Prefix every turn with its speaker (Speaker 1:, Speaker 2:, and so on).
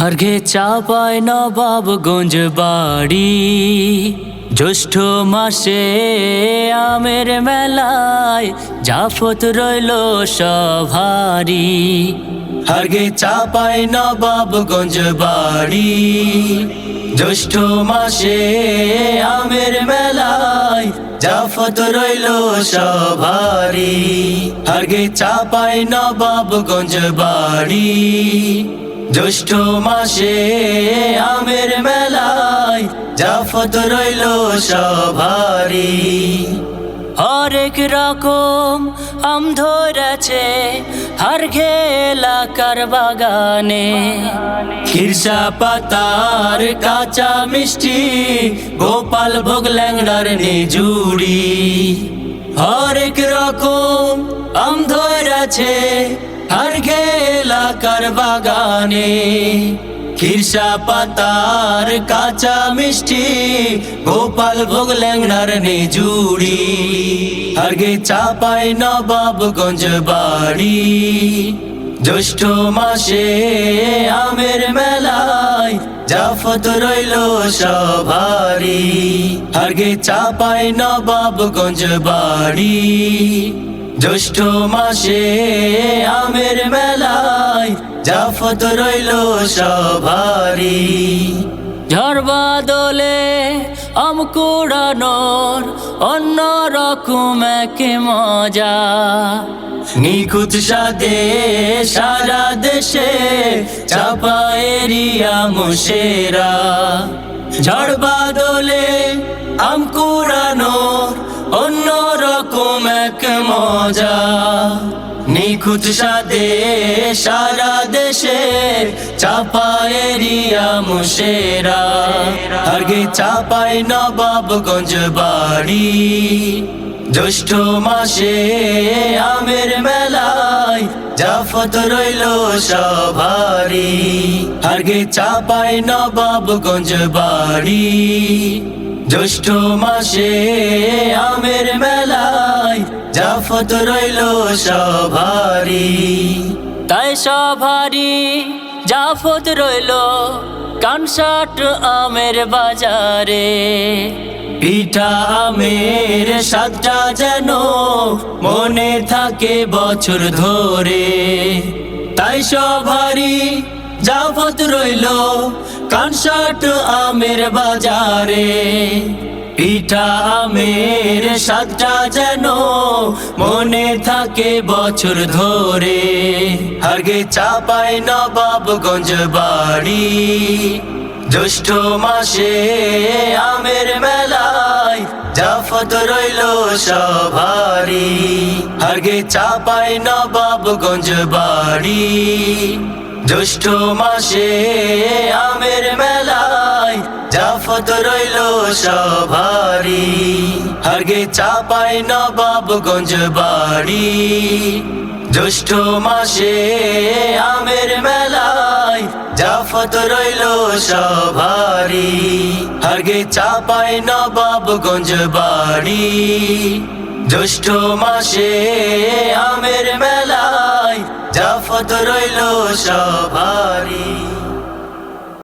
Speaker 1: হারগে চাপায় নবাবগঞ্জ বাড়ি, জ্যৈষ্ঠ মাসে আমের মেলায় জাফত রইল সভারি। হারগে চাপায় নবাবগঞ্জ বাড়ি, জ্যৈষ্ঠ মাসে আমের মেলায় জাফত রইল সভারি। হারগে চাপায় নবাবগঞ্জ বাড়ি, জ্যৈষ্ঠ মাসে আমের মেলায় জাফত রইল সভারি। হরেক রকম আম ধরেছে হারগে এলাকার বাগানে, খিরসা পাতার কাঁচা মিষ্টি গোপাল ভোগ ল্যাংড়ার নিজুড়ি। হরেক রকম আম ধরেছে হারগে এলাকার বাগানে, খিরসা পাতার কাঁচা মিষ্টি গোপাল ভোগ ল্যাংড়ার নিজুড়ি। হারগে চাপায় নবাবগঞ্জ বাড়ি, জ্যৈষ্ঠ মাসে আমের মেলায় জাফত রইল সভারি। হারগে চাপায় নবাবগঞ্জ বাড়ি, জ্যৈষ্ঠ মাসে আমের মেলায় জাফত রইল সভারি। ঝড় বাদলে আম কুড়ানোর অন্য রকম এক মজা, নিখুঁত স্বাদে সারা দেশে চাপা এরিয়া মুশেরা। ঝড় বাদলে আম কুড়ানোর অন্য রকম এক মজা, নিখুঁত স্বাদে সারা দেশে চাপা এরিয়া মুশেরা। হারগে চাপায় নবাবগঞ্জ বাড়ি, জ্যৈষ্ঠ মাসে আমের মেলায় জাফত রইল সভারি। হারগে চাপায় নবাবগঞ্জ বাড়ি, জ্যৈষ্ঠ মাসে আমের মেলায় জাফত রইল সভারি। তাই সভারি জাফত রইল কানসাট আমের বাজারে, পিঠা আমের স্বাদটা যেন মনে থাকে বছর ধরে। তাই সভারি জাফত রইল কানসাট আমের বাজারে, পিঠা আমের স্বাদটা যেন মনে থাকে বছর ধরে। হারগে চাপায় নবাবগঞ্জ বাড়ি, জ্যৈষ্ঠ মাসে আমের মেলায় জাফত রইল সভারি। হারগে চাপায় নবাবগঞ্জ বাড়ি, জ্যৈষ্ঠ মাসে আমের মেলায় জাফত রইল সভারি। হারগে চাপায় নবাবগঞ্জ বাড়ি, জ্যৈষ্ঠ মাসে আমের মেলায় জাফত রইল সভারি। হারগে চাপায় নবাবগঞ্জ বাড়ি, জ্যৈষ্ঠ মাসে আমের মেলায় জাফত রইল সভারি।